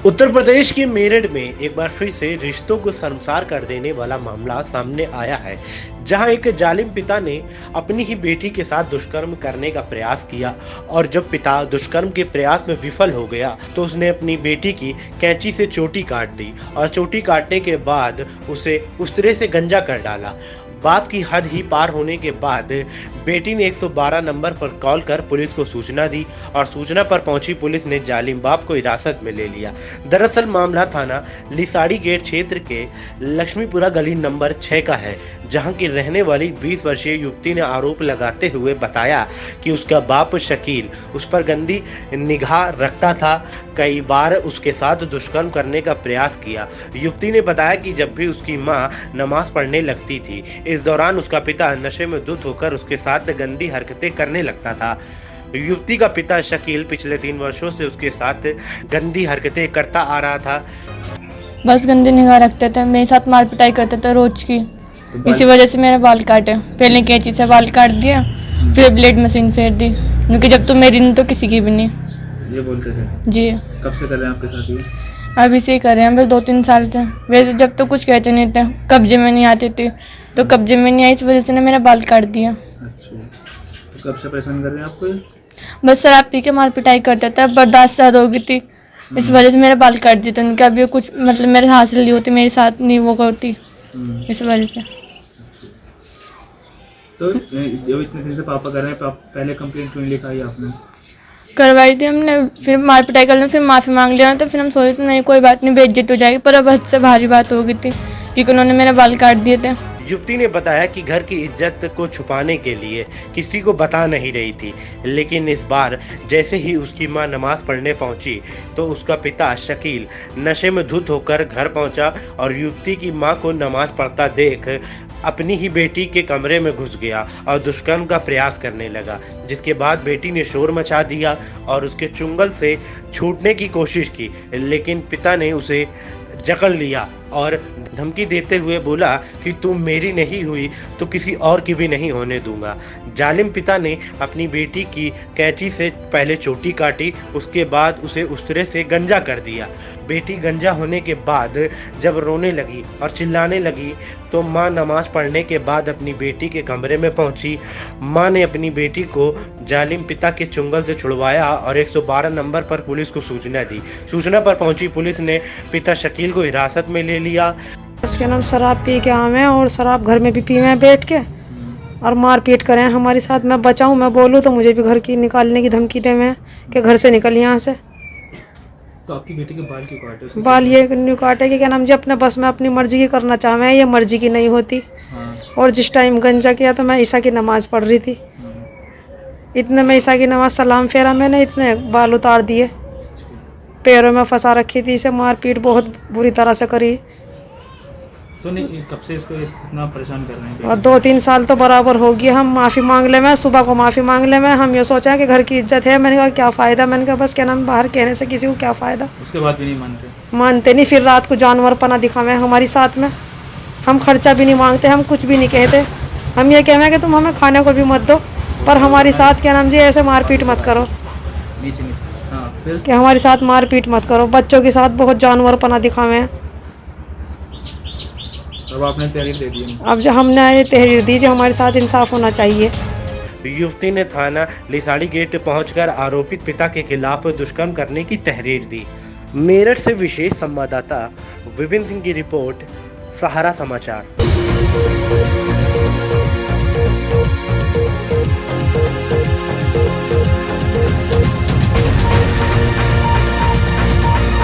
उत्तर प्रदेश के मेरठ में एक बार फिर से रिश्तों को शर्मसार कर देने वाला मामला सामने आया है, जहां एक जालिम पिता ने अपनी ही बेटी के साथ दुष्कर्म करने का प्रयास किया और जब पिता दुष्कर्म के प्रयास में विफल हो गया तो उसने अपनी बेटी की कैंची से चोटी काट दी और चोटी काटने के बाद उसे उस तरह से गंजा कर डाला। बात की हद ही पार होने के बाद बेटी ने 112 नंबर पर कॉल कर पुलिस को सूचना दी और सूचना पर पहुंची पुलिस ने जालिम बाप को हिरासत में ले लिया। दरअसल मामला थाना लिसाड़ी गेट क्षेत्र के लक्ष्मीपुरा गली नंबर 6 का है, जहां की रहने वाली 20 वर्षीय युवती ने आरोप लगाते हुए बताया कि उसका बाप शकील उस पर गंदी निगाह रखता था, कई बार उसके साथ दुष्कर्म करने का प्रयास किया। युवती ने बताया कि जब भी उसकी मां नमाज पढ़ने लगती थी, इस दौरान उसका पिता नशे में धुत होकर उसके साथ गंदी हरकतें करने लगता था। युवती का पिता शकील पिछले 3 वर्षों से उसके साथ गंदी हरकतें करता आ रहा था। बस गंदी निगाह रखते थे, मेरे साथ मार पिटाई करते थे रोज की। इसी वजह से मेरे बाल काटे। पहले कैंची से बाल काट दिया, फिर ब्लेड मशीन फेर दी, क्योंकि जब तो मेरी नहीं तो किसी की भी नहीं। ये बोलते थे? जी। कब से कर रहे हैं आपके साथ ये? अभी से ही कर रहे हैं, बस 2-3 साल से। वैसे जब तो कुछ कहते नहीं थे, कब्जे में नहीं आती थी, तो कब्जे में नहीं आई, इस वजह से ने मेरा बाल काट दिया। अच्छा, तो कब से परेशान कर रहे हैं आपको ये? बस शराब पी के मार पिटाई करता था, बर्दाश्त से हद हो गई थी, इस वजह से मेरा बाल काट दिया था। उनका अभी कुछ मतलब मेरे हासिल नहीं होती, मेरे साथ नहीं वो करती, इस वजह से। तो जो इतने दिन से पापा कर रहे हैं, पहले कंप्लेंट क्यों नहीं लिखाई आपने? करवाई थी हमने, फिर मार पिटाई कर ली, फिर माफ़ी मांग लिया, तो फिर हम सोचे थे नहीं कोई बात नहीं, बेइज्जत हो जाएगी, पर अब हद से भारी बात हो गई थी क्योंकि उन्होंने मेरे बाल काट दिए थे। युवती ने बताया कि घर की इज्जत को छुपाने के लिए किसी को बता नहीं रही थी, लेकिन इस बार जैसे ही उसकी मां नमाज पढ़ने पहुंची तो उसका पिता शकील नशे में धुत होकर घर पहुंचा और युवती की मां को नमाज पढ़ता देख अपनी ही बेटी के कमरे में घुस गया और दुष्कर्म का प्रयास करने लगा, जिसके बाद बेटी ने शोर मचा दिया और उसके चुंगल से छूटने की कोशिश की, लेकिन पिता ने उसे जकड़ लिया और धमकी देते हुए बोला कि तुम मेरी नहीं हुई तो किसी और की भी नहीं होने दूंगा। जालिम पिता ने अपनी बेटी की कैंची से पहले चोटी काटी, उसके बाद उसे उस तरह से गंजा कर दिया। बेटी गंजा होने के बाद जब रोने लगी और चिल्लाने लगी तो मां नमाज पढ़ने के बाद अपनी बेटी के कमरे में पहुंची। मां ने अपनी बेटी को जालिम पिता के चुंगल से छुड़वाया और 112 नंबर पर पुलिस को सूचना दी। सूचना पर पहुंची पुलिस ने पिता शकील को हिरासत में ले लिया। उसके नाम शराब पी के आवे और शराब घर में भी पीवे बैठ के और मार पीट करें हमारे साथ। मैं बचाऊं, मैं बोलूं तो मुझे भी घर की निकालने की धमकी दे में कि घर से निकल यहाँ से। तो आपकी बेटी के बाल क्यों काटे? बाल ये नहीं काटे कि क्या नाम जी अपने बस में अपनी मर्जी की करना चाहे, ये मर्जी की नहीं होती। हाँ। और जिस टाइम गंजा किया तो मैं ईसा की नमाज पढ़ रही थी, इतने में ईसा की नमाज सलाम फेरा मैंने, इतने बाल उतार दिए, पैरों में फंसा रखी थी, इसे मार पीट बहुत बुरी तरह से करी। तो नहीं, कब से इसको इतना परेशान कर रहे हैं? और 2-3 साल तो बराबर हो गया। हम माफ़ी मांग ले में, सुबह को माफ़ी मांग ले में, हम ये सोचा कि घर की इज्जत है। मैंने कहा क्या फ़ायदा, मैंने कहा बस क्या नाम बाहर कहने से किसी को क्या फ़ायदा। उसके बाद भी नहीं मानते नहीं, फिर रात को जानवरपना दिखावे हमारी साथ में। हम खर्चा भी नहीं मांगते, हम कुछ भी नहीं कहते, हम ये कहें कि तुम हमें खाने को भी मत दो, पर हमारी साथ क्या नाम जी ऐसे मारपीट मत करो। नीचे हाँ, फिर कि हमारे साथ मारपीट मत करो, बच्चों के साथ बहुत जानवरपना दिखावे। अब आपने तहरीर दे दी? अब जो हमने ये तहरीर दी, जो हमारे साथ इंसाफ होना चाहिए। युवती ने थाना लिसाड़ी गेट पहुंचकर आरोपित पिता के खिलाफ दुष्कर्म करने की तहरीर दी। मेरठ से विशेष संवाददाता विपिन सिंह की रिपोर्ट, सहारा समाचार।